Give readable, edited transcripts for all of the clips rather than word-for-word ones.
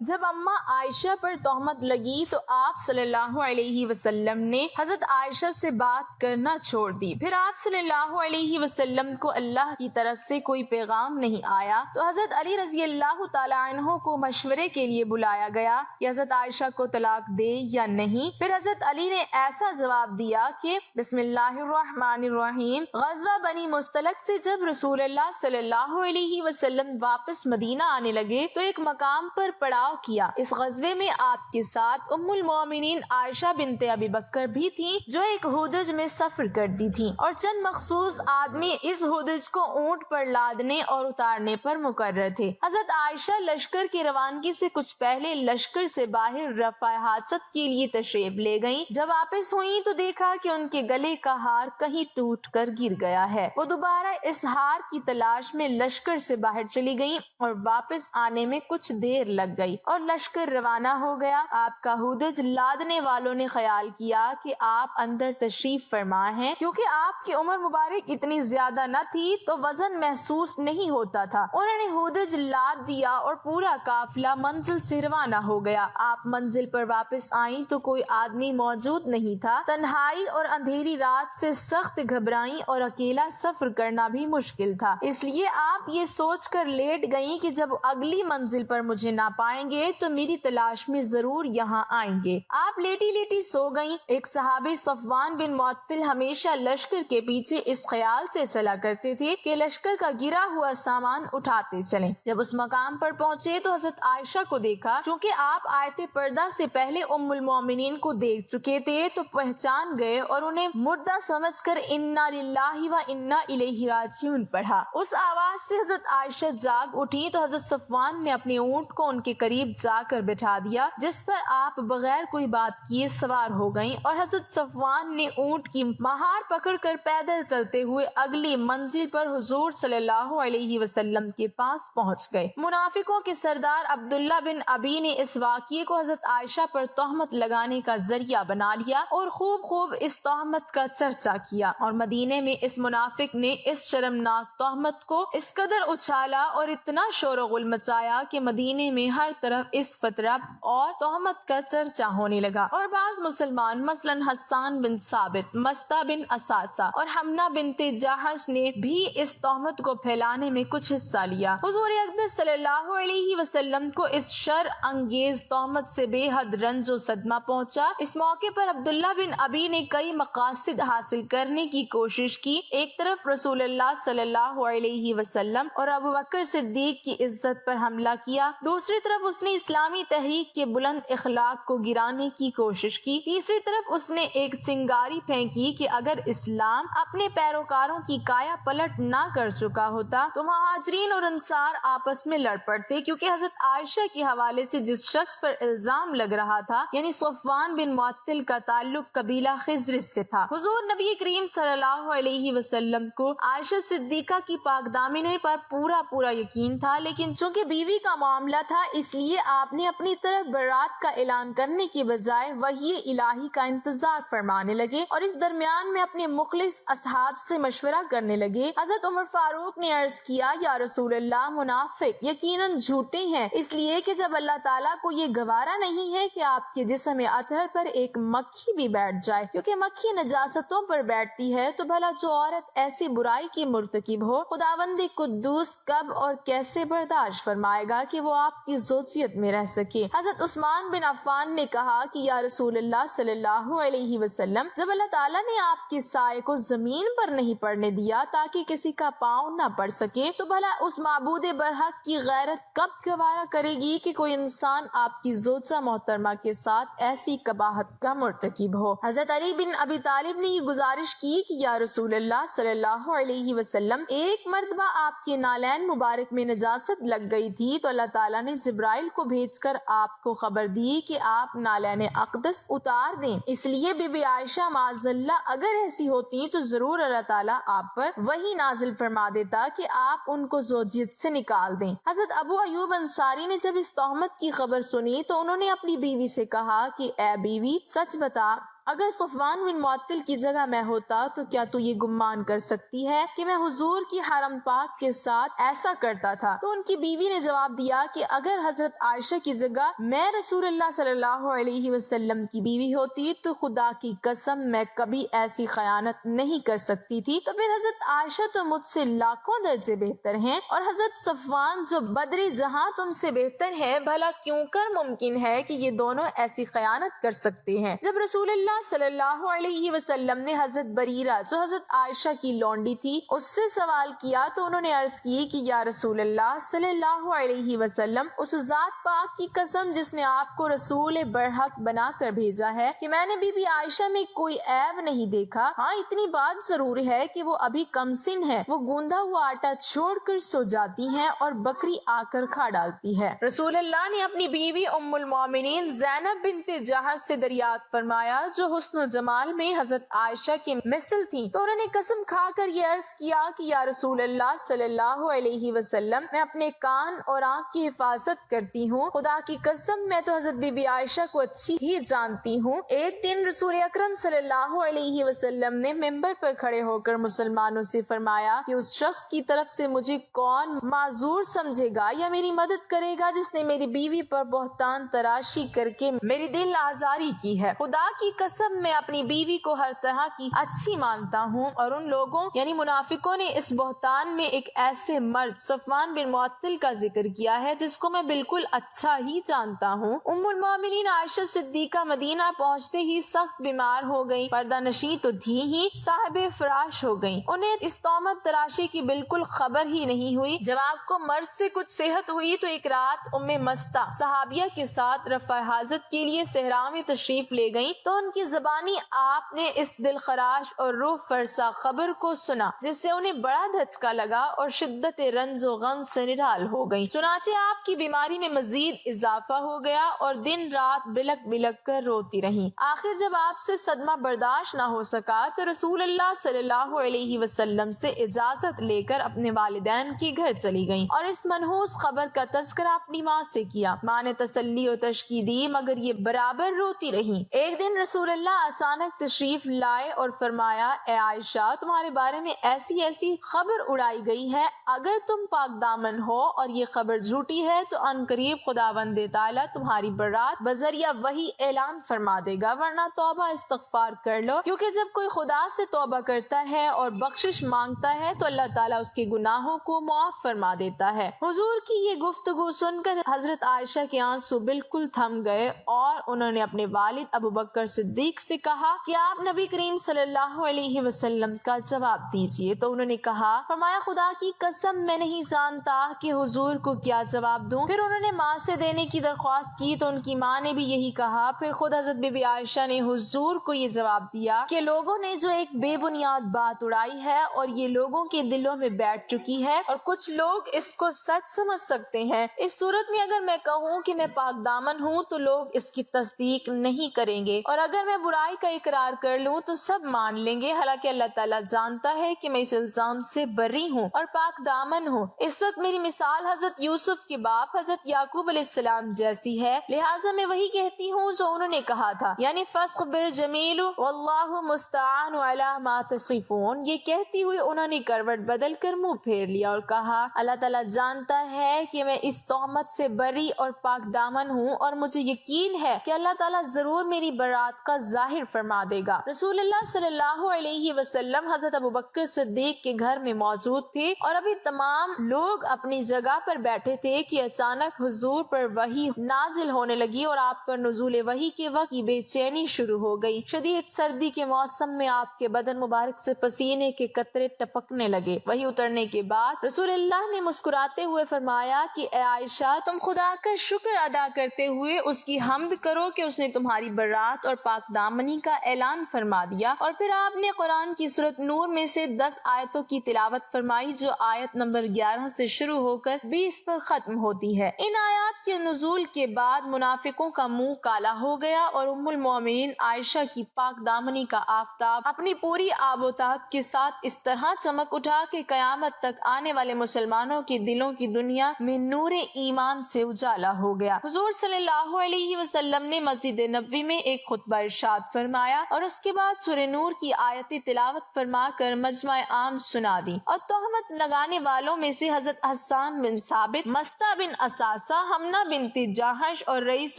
جب اماں عائشہ پر تہمت لگی تو آپ صلی اللہ علیہ وسلم نے حضرت عائشہ سے بات کرنا چھوڑ دی۔ پھر آپ صلی اللہ علیہ وسلم کو اللہ کی طرف سے کوئی پیغام نہیں آیا تو حضرت علی رضی اللہ تعالیٰ عنہ کو مشورے کے لیے بلایا گیا کہ حضرت عائشہ کو طلاق دے یا نہیں۔ پھر حضرت علی نے ایسا جواب دیا کہ بسم اللہ الرحمن الرحیم، غزوہ بنی مستلق سے جب رسول اللہ صلی اللہ علیہ وسلم واپس مدینہ آنے لگے تو ایک مقام پر پڑاؤ کیا۔ اس غزوے میں آپ کے ساتھ ام المومنین عائشہ بنت ابی بکر بھی تھیں جو ایک ہودج میں سفر کرتی تھیں، اور چند مخصوص آدمی اس ہودج کو اونٹ پر لادنے اور اتارنے پر مقرر تھے۔ حضرت عائشہ لشکر کی روانگی سے کچھ پہلے لشکر سے باہر رفع حاجت کے لیے تشریف لے گئیں۔ جب واپس ہوئیں تو دیکھا کہ ان کے گلے کا ہار کہیں ٹوٹ کر گر گیا ہے۔ وہ دوبارہ اس ہار کی تلاش میں لشکر سے باہر چلی گئیں اور واپس آنے میں کچھ دیر لگ گئی اور لشکر روانہ ہو گیا۔ آپ کا ہودج لادنے والوں نے خیال کیا کہ آپ اندر تشریف فرما ہیں، کیونکہ آپ کی عمر مبارک اتنی زیادہ نہ تھی تو وزن محسوس نہیں ہوتا تھا۔ انہوں نے ہودج لاد دیا اور پورا قافلہ منزل سے روانہ ہو گیا۔ آپ منزل پر واپس آئیں تو کوئی آدمی موجود نہیں تھا۔ تنہائی اور اندھیری رات سے سخت گھبرائیں اور اکیلا سفر کرنا بھی مشکل تھا، اس لیے آپ یہ سوچ کر لیٹ گئیں کہ جب اگلی منزل پر مجھے نہ پائیں گے تو میری تلاش میں ضرور یہاں آئیں گے۔ آپ لیٹی لیٹی سو گئیں۔ ایک صحابی صفوان بن معطل ہمیشہ لشکر کے پیچھے اس خیال سے چلا کرتے تھے کہ لشکر کا گرا ہوا سامان اٹھاتے چلیں۔ جب اس مقام پر پہنچے تو حضرت عائشہ کو دیکھا۔ چونکہ آپ آیت پردہ سے پہلے ام المومنین کو دیکھ چکے تھے تو پہچان گئے اور انہیں مردہ سمجھ کر انا للہ و انا الیہ راجعون پڑھا۔ اس آواز سے حضرت عائشہ جاگ اٹھی تو حضرت صفوان نے اپنے اونٹ کو ان کے قریب جا کر بٹھا دیا، جس پر آپ بغیر کوئی بات کیے سوار ہو گئیں، اور حضرت صفوان نے اونٹ کی مہار پکڑ کر پیدل چلتے ہوئے اگلی منزل پر حضور صلی اللہ علیہ وسلم کے پاس پہنچ گئے۔ منافقوں کے سردار عبداللہ بن ابی نے اس واقعے کو حضرت عائشہ پر تہمت لگانے کا ذریعہ بنا لیا اور خوب اس تہمت کا چرچا کیا، اور مدینے میں اس منافق نے اس شرمناک تہمت کو اس قدر اچھالا اور اتنا شور و غل مچایا کہ مدینے میں ہر طرف اس فترہ اور تہمت کا چرچا ہونے لگا، اور بعض مسلمان مثلاً حسان بن ثابت، مستہ بن اساسہ اور حمنہ بنت جہش نے بھی اس تہمت کو پھیلانے میں کچھ حصہ لیا۔ حضور اقدس صلی اللہ علیہ وسلم کو اس شر انگیز تہمت سے بے حد رنج و صدمہ پہنچا۔ اس موقع پر عبداللہ بن ابی نے کئی مقاصد حاصل کرنے کی کوشش کی۔ ایک طرف رسول اللہ صلی اللہ علیہ وسلم اور ابوبکر صدیق کی عزت پر حملہ کیا، دوسری طرف اس نے اسلامی تحریک کے بلند اخلاق کو گرانے کی کوشش کی، تیسری طرف اس نے ایک چنگاری پھینکی کہ اگر اسلام اپنے پیروکاروں کی کایا پلٹ نہ کر چکا ہوتا تو مہاجرین اور انصار آپس میں لڑ پڑتے، کیونکہ حضرت عائشہ کے حوالے سے جس شخص پر الزام لگ رہا تھا یعنی صفوان بن معطل کا تعلق قبیلہ خزرج سے تھا۔ حضور نبی کریم صلی اللہ علیہ وسلم کو عائشہ صدیقہ کی پاک دامنی پر پورا یقین تھا، لیکن چونکہ بیوی کا معاملہ تھا اس لیے آپ نے اپنی طرف برات کا اعلان کرنے کی بجائے وحی الہی کا انتظار فرمانے لگے، اور اس درمیان میں اپنے مخلص اصحاب سے مشورہ کرنے لگے۔ حضرت عمر فاروق نے عرض کیا، یا رسول اللہ، منافق یقیناً جھوٹے ہیں، اس لیے کہ جب اللہ تعالیٰ کو یہ گوارا نہیں ہے کہ آپ کے جسم اطہر پر ایک مکھی بھی بیٹھ جائے، کیونکہ مکھی نجاستوں پر بیٹھتی ہے، تو بھلا جو عورت ایسی برائی کی مرتکب ہو خداوند قدوس کب اور کیسے برداشت فرمائے گا کہ وہ آپ کی زوجیت میں رہ سکے۔ حضرت عثمان بن عفان نے کہا کہ یا رسول اللہ صلی اللہ علیہ وسلم، جب اللہ تعالیٰ نے آپ کے سائے کو زمین پر نہیں پڑنے دیا تاکہ کسی کا پاؤں نہ پڑ سکے، تو بھلا اس معبود برحق کی غیرت کب گوارا کرے گی کہ کوئی انسان آپ کی زوجہ محترمہ کے ساتھ ایسی قباحت کا مرتکب ہو۔ حضرت علی بن ابی طالب نے یہ گزارش کی کہ یا رسول اللہ صلی اللہ علیہ وسلم، ایک مرتبہ آپ کے نالین مبارک میں نجاست لگ گئی تھی تو اللہ تعالیٰ نے جبرائیل کو بھیج کر آپ کو خبر دی کہ آپ نالین اقدس اتار دیں، اس لیے بی بی عائشہ معاذ اللہ اگر ایسی ہوتی تو ضرور اللہ تعالیٰ آپ پر وہی نازل فرما دیتا کہ آپ ان کو زوجیت سے نکال دیں۔ حضرت ابو ایوب انصاری نے جب اس تہمت کی خبر سنی تو انہوں نے اپنی بیوی سے کہا کہ اے بیوی، سچ بتا اگر صفوان بن معطل کی جگہ میں ہوتا تو کیا تو یہ گمان کر سکتی ہے کہ میں حضور کی حرم پاک کے ساتھ ایسا کرتا تھا؟ تو ان کی بیوی نے جواب دیا کہ اگر حضرت عائشہ کی جگہ میں رسول اللہ صلی اللہ علیہ وسلم کی بیوی ہوتی تو خدا کی قسم میں کبھی ایسی خیانت نہیں کر سکتی تھی۔ تو پھر حضرت عائشہ تو مجھ سے لاکھوں درجے بہتر ہیں، اور حضرت صفوان جو بدری جہاں تم سے بہتر ہے، بھلا کیوں کر ممکن ہے کہ یہ دونوں ایسی خیانت کر سکتے ہیں؟ جب رسول اللہ صلی اللہ علیہ وسلم نے حضرت بریرہ جو حضرت عائشہ کی لونڈی تھی اس سے سوال کیا تو انہوں نے عرض کی کہ یا رسول اللہ صلی اللہ علیہ وسلم، اس ذات پاک کی قسم جس نے آپ کو رسول برحق بنا کر بھیجا ہے کہ میں نے بی بی عائشہ میں کوئی عیب نہیں دیکھا۔ ہاں اتنی بات ضرور ہے کہ وہ ابھی کم سن ہے، وہ گوندا ہوا آٹا چھوڑ کر سو جاتی ہیں اور بکری آ کر کھا ڈالتی ہے۔ رسول اللہ نے اپنی بیوی ام المومنین زینب بنت جہش سے دریافت فرمایا جو حسن و جمال میں حضرت عائشہ کے مثل تھی، تو انہوں نے قسم کھا کر یہ عرض کیا کہ یا رسول اللہ صلی اللہ علیہ وسلم، میں اپنے کان اور آنکھ کی حفاظت کرتی ہوں، خدا کی قسم میں تو حضرت بی بی عائشہ کو اچھی ہی جانتی ہوں۔ ایک دن رسول اکرم صلی اللہ علیہ وسلم نے ممبر پر کھڑے ہو کر مسلمانوں سے فرمایا کہ اس شخص کی طرف سے مجھے کون معذور سمجھے گا یا میری مدد کرے گا جس نے میری بیوی پر بہتان تراشی کر کے میری دل آزاری کی ہے؟ خدا کی قسم میں اپنی بیوی کو ہر طرح کی اچھی مانتا ہوں، اور ان لوگوں یعنی منافقوں نے اس بہتان میں ایک ایسے مرد صفوان بن معطل کا ذکر کیا ہے جس کو میں بالکل اچھا ہی جانتا ہوں۔ ام المومنین عائشہ صدیقہ مدینہ پہنچتے ہی سخت بیمار ہو گئی، پردہ نشیں تو تھی ہی، صاحب فراش ہو گئی، انہیں اس تہمت تراشی کی بالکل خبر ہی نہیں ہوئی۔ جب آپ کو مرض سے کچھ صحت ہوئی تو ایک رات ام مستہ صحابیہ کے ساتھ رفع حاجت کے لیے صحرا میں تشریف لے گئیں، تو ان کی زبانی آپ نے اس دل خراش اور روح فرسا خبر کو سنا جس سے انہیں بڑا دھچکا لگا اور شدت رنج و غم سے نڈھال ہو گئی۔ چنانچہ آپ کی بیماری میں مزید اضافہ ہو گیا اور دن رات بلک بلک کر روتی رہیں۔ آخر جب آپ سے صدمہ برداشت نہ ہو سکا تو رسول اللہ صلی اللہ علیہ وسلم سے اجازت لے کر اپنے والدین کے گھر چلی گئیں اور اس منحوس خبر کا تذکرہ اپنی ماں سے کیا۔ ماں نے تسلی و تشکی دی مگر یہ برابر روتی رہیں۔ ایک دن رسول اللہ اچانک تشریف لائے اور فرمایا، اے عائشہ، تمہارے بارے میں ایسی ایسی خبر اڑائی گئی ہے، اگر تم پاک دامن ہو اور یہ خبر جھوٹی ہے تو ان قریب خداوند تعالیٰ تمہاری برات بذریعہ وحی اعلان فرما دے گا، ورنہ توبہ استغفار کر لو، کیونکہ جب کوئی خدا سے توبہ کرتا ہے اور بخشش مانگتا ہے تو اللہ تعالیٰ اس کے گناہوں کو معاف فرما دیتا ہے۔ حضور کی یہ گفتگو سن کر حضرت عائشہ کے آنسو بالکل تھم گئے اور انہوں نے اپنے والد ابو بکر صدیق سے کہا کہ آپ نبی کریم صلی اللہ علیہ وسلم کا جواب دیجیے۔ تو انہوں نے کہا، فرمایا خدا کی قسم میں نہیں جانتا کہ حضور کو کیا جواب دوں۔ پھر انہوں نے ماں سے دینے کی درخواست کی تو ان کی ماں نے بھی یہی کہا۔ پھر خود حضرت بی بی عائشہ نے حضور کو یہ جواب دیا کہ لوگوں نے جو ایک بے بنیاد بات اڑائی ہے اور یہ لوگوں کے دلوں میں بیٹھ چکی ہے اور کچھ لوگ اس کو سچ سمجھ سکتے ہیں، اس صورت میں اگر میں کہوں کہ میں پاک دامن ہوں تو لوگ اس کی تصدیق نہیں کریں گے، اور اگر میں برائی کا اقرار کر لوں تو سب مان لیں گے، حالانکہ اللہ تعالیٰ جانتا ہے کہ میں اس الزام سے بری ہوں اور پاک دامن ہوں۔ اس وقت میری مثال حضرت یوسف کے باپ حضرت یعقوب علیہ السلام جیسی ہے، لہٰذا میں وہی کہتی ہوں جو انہوں نے کہا تھا، یعنی فاصبر جمیل واللہ مستعان علی ما تصفون۔ یہ کہتی ہوئی انہوں نے کروٹ بدل کر منہ پھیر لیا اور کہا، اللہ تعالیٰ جانتا ہے کہ میں اس تہمت سے بری اور پاک دامن ہوں، اور مجھے یقین ہے کہ اللہ تعالیٰ ضرور میری برات کا ظاہر فرما دے گا۔ رسول اللہ صلی اللہ علیہ وسلم حضرت ابو بکر صدیق کے گھر میں موجود تھے اور ابھی تمام لوگ اپنی جگہ پر بیٹھے تھے کہ اچانک حضور پر وحی نازل ہونے لگی اور آپ پر نزول وحی کے وقت کی بے چینی شروع ہو گئی۔ شدید سردی کے موسم میں آپ کے بدن مبارک سے پسینے کے قطرے ٹپکنے لگے۔ وحی اترنے کے بعد رسول اللہ نے مسکراتے ہوئے فرمایا کہ اے عائشہ، تم خدا کا شکر ادا کرتے ہوئے اس کی حمد کرو کہ اس نے تمہاری برات اور پاک دامنی کا اعلان فرما دیا۔ اور پھر آپ نے قرآن کی سورۃ نور میں سے 10 آیتوں کی تلاوت فرمائی جو آیت نمبر 11 سے شروع ہو کر 20 پر ختم ہوتی ہے۔ ان آیات کے نزول کے بعد منافقوں کا منہ کالا ہو گیا اور ام المومنین عائشہ کی پاک دامنی کا آفتاب اپنی پوری آب و تاب کے ساتھ اس طرح چمک اٹھا کہ قیامت تک آنے والے مسلمانوں کے دلوں کی دنیا میں نور ایمان سے اجالا ہو گیا۔ حضور صلی اللہ علیہ وسلم نے مسجد نبوی میں ایک خطبہ ارشاد فرمایا اور اس کے بعد سورہ نور کی آیت تلاوت فرما کر مجمع عام سنا دی۔ اور تہمت لگانے والوں میں سے حضرت حسان بن ثابت، مستہ بن اساسہ، حمنہ بنت جاحش اور رئیس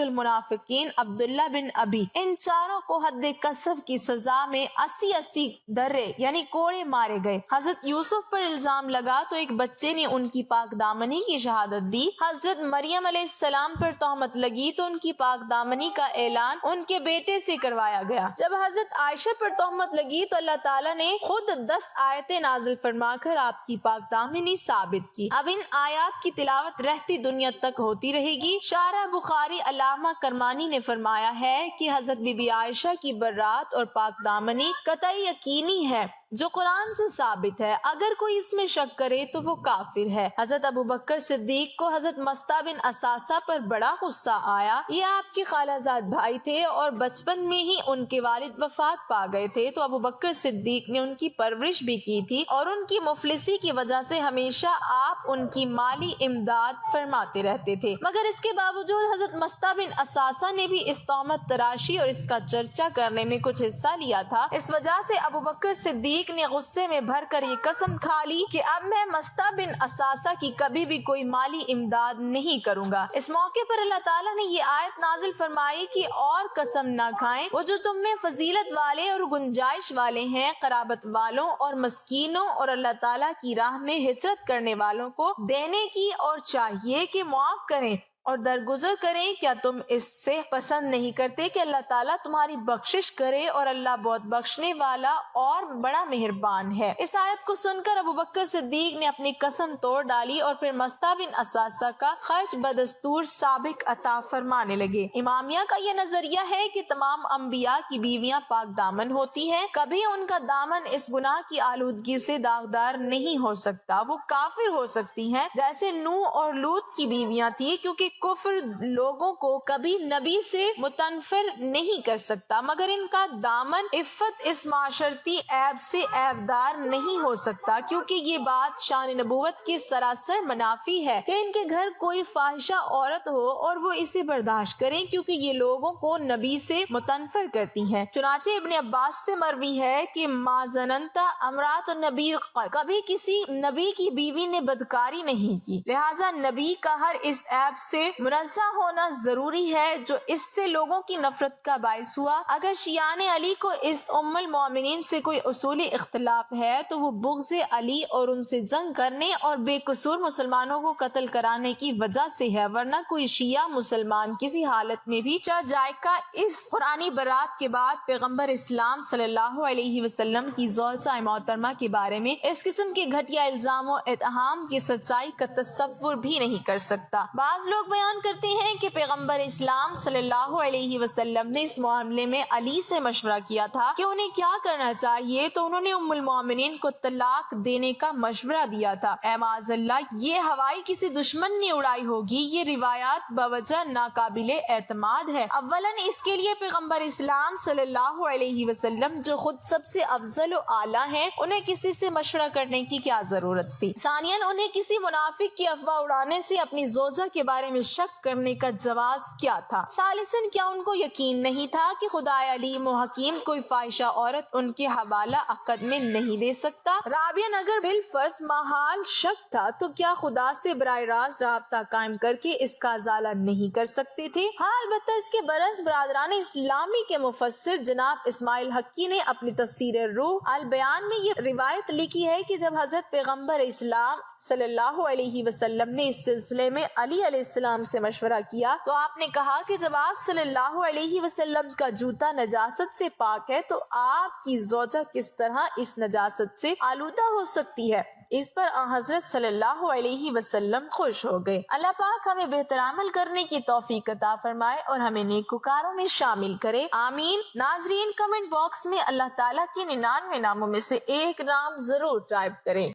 المنافقین عبداللہ بن ابی، ان چاروں کو حد قذف کی سزا میں 80 درے یعنی کوڑے مارے گئے۔ حضرت یوسف پر الزام لگا تو ایک بچے نے ان کی پاک دامنی کی شہادت دی۔ حضرت مریم علیہ السلام پر تہمت لگی تو ان کی پاک دامنی کا اعلان ان کے بیٹے سے کروایا گیا۔ جب حضرت عائشہ پر تہمت لگی تو اللہ تعالیٰ نے خود 10 آیتیں نازل فرما کر آپ کی پاک دامنی ثابت کی۔ اب ان آیات کی تلاوت رہتی دنیا تک ہوتی رہے گی۔ شارح بخاری علامہ کرمانی نے فرمایا ہے کہ حضرت بی بی عائشہ کی برات اور پاک دامنی قطعی یقینی ہے جو قرآن سے ثابت ہے، اگر کوئی اس میں شک کرے تو وہ کافر ہے۔ حضرت ابو بکر صدیق کو حضرت مستہ بن اساسہ پر بڑا غصہ آیا۔ یہ آپ کے خالہ زاد بھائی تھے اور بچپن میں ہی ان کے والد وفات پا گئے تھے، تو ابو بکر صدیق نے ان کی پرورش بھی کی تھی اور ان کی مفلسی کی وجہ سے ہمیشہ آپ ان کی مالی امداد فرماتے رہتے تھے، مگر اس کے باوجود حضرت مستہ بن اساسہ نے بھی اس تہمت تراشی اور اس کا چرچا کرنے میں کچھ حصہ لیا تھا۔ اس وجہ سے ابو بکر صدیق نے غصے میں بھر کر یہ قسم کھا لی کہ اب میں مستہ بن اساسہ کی کبھی بھی کوئی مالی امداد نہیں کروں گا۔ اس موقع پر اللہ تعالیٰ نے یہ آیت نازل فرمائی کہ اور قسم نہ کھائیں وہ جو تم میں فضیلت والے اور گنجائش والے ہیں، قرابت والوں اور مسکینوں اور اللہ تعالیٰ کی راہ میں ہجرت کرنے والوں کو دینے کی، اور چاہیے کہ معاف کریں اور درگزر کریں۔ کیا تم اس سے پسند نہیں کرتے کہ اللہ تعالیٰ تمہاری بخشش کرے، اور اللہ بہت بخشنے والا اور بڑا مہربان ہے۔ اس آیت کو سن کر ابو بکر صدیق نے اپنی قسم توڑ ڈالی اور پھر مستہ بن اساسہ کا خرچ بدستور سابق عطا فرمانے لگے۔ امامیہ کا یہ نظریہ ہے کہ تمام انبیاء کی بیویاں پاک دامن ہوتی ہیں، کبھی ان کا دامن اس گناہ کی آلودگی سے داغدار نہیں ہو سکتا۔ وہ کافر ہو سکتی ہیں جیسے نوح اور لوط کی بیویاں تھی، کیونکہ کفر لوگوں کو کبھی نبی سے متنفر نہیں کر سکتا، مگر ان کا دامن عفت اس معاشرتی عیب سے عیبدار نہیں ہو سکتا، کیونکہ یہ بات شان نبوت کے سراسر منافی ہے کہ ان کے گھر کوئی فاحشہ عورت ہو اور وہ اسے برداشت کریں، کیونکہ یہ لوگوں کو نبی سے متنفر کرتی ہیں۔ چنانچہ ابن عباس سے مروی ہے کہ ما ظننت امرات النبی، کبھی کسی نبی کی بیوی نے بدکاری نہیں کی، لہٰذا نبی کا ہر اس عیب سے منزہ ہونا ضروری ہے جو اس سے لوگوں کی نفرت کا باعث ہوا۔ اگر شیعان علی کو اس ام المومنین سے کوئی اصولی اختلاف ہے تو وہ بغض علی اور ان سے جنگ کرنے اور بے قصور مسلمانوں کو قتل کرانے کی وجہ سے ہے، ورنہ کوئی شیعہ مسلمان کسی حالت میں بھی چاہ جائے کا اس قرآنی برات کے بعد پیغمبر اسلام صلی اللہ علیہ وسلم کی زوجہ محترمہ کے بارے میں اس قسم کے گھٹیا الزام و اتہام کی سچائی کا تصور بھی نہیں کر سکتا۔ بعض لوگ بیان کرتے ہیں کہ پیغمبر اسلام صلی اللہ علیہ وسلم نے اس معاملے میں علی سے مشورہ کیا تھا کہ انہیں کیا کرنا چاہیے، تو انہوں نے ام المومنین کو طلاق دینے کا مشورہ دیا تھا۔ اے معاذ اللہ، یہ ہوائی کسی دشمن نے اڑائی ہوگی، یہ روایات بوجہ ناقابل اعتماد ہے۔ اولاً اس کے لیے پیغمبر اسلام صلی اللہ علیہ وسلم جو خود سب سے افضل و اعلیٰ ہیں، انہیں کسی سے مشورہ کرنے کی کیا ضرورت تھی؟ ثانیاً انہیں کسی منافق کی افواہ اڑانے سے اپنی زوجہ کے بارے میں شک کرنے کا جواز کیا تھا؟ ثالثاً کیا ان کو یقین نہیں تھا کہ خدا علیم و حکیم کوئی فاحشہ عورت ان کے حوالہ عقد میں نہیں دے سکتا؟ رابعاً اگر بالفرض محال شک تھا تو کیا خدا سے براہ راست رابطہ قائم کر کے اس کا ازالہ نہیں کر سکتے تھے؟ ہاں، البتہ اس کے برعکس برادران اسلامی کے مفسر جناب اسماعیل حقی نے اپنی تفسیر روح البیان میں یہ روایت لکھی ہے کہ جب حضرت پیغمبر اسلام صلی اللہ علیہ وسلم نے اس سلسلے میں علی علیہ السلام سے مشورہ کیا تو آپ نے کہا کہ جب آپ صلی اللہ علیہ وسلم کا جوتا نجاست سے پاک ہے تو آپ کی زوجہ کس طرح اس نجاست سے آلودہ ہو سکتی ہے؟ اس پر حضرت صلی اللہ علیہ وسلم خوش ہو گئے۔ اللہ پاک ہمیں بہتر عمل کرنے کی توفیق عطا فرمائے اور ہمیں نیکوکاروں میں شامل کرے، آمین۔ ناظرین، کمنٹ باکس میں اللہ تعالیٰ کے 99 ناموں میں سے ایک نام ضرور ٹائپ کریں۔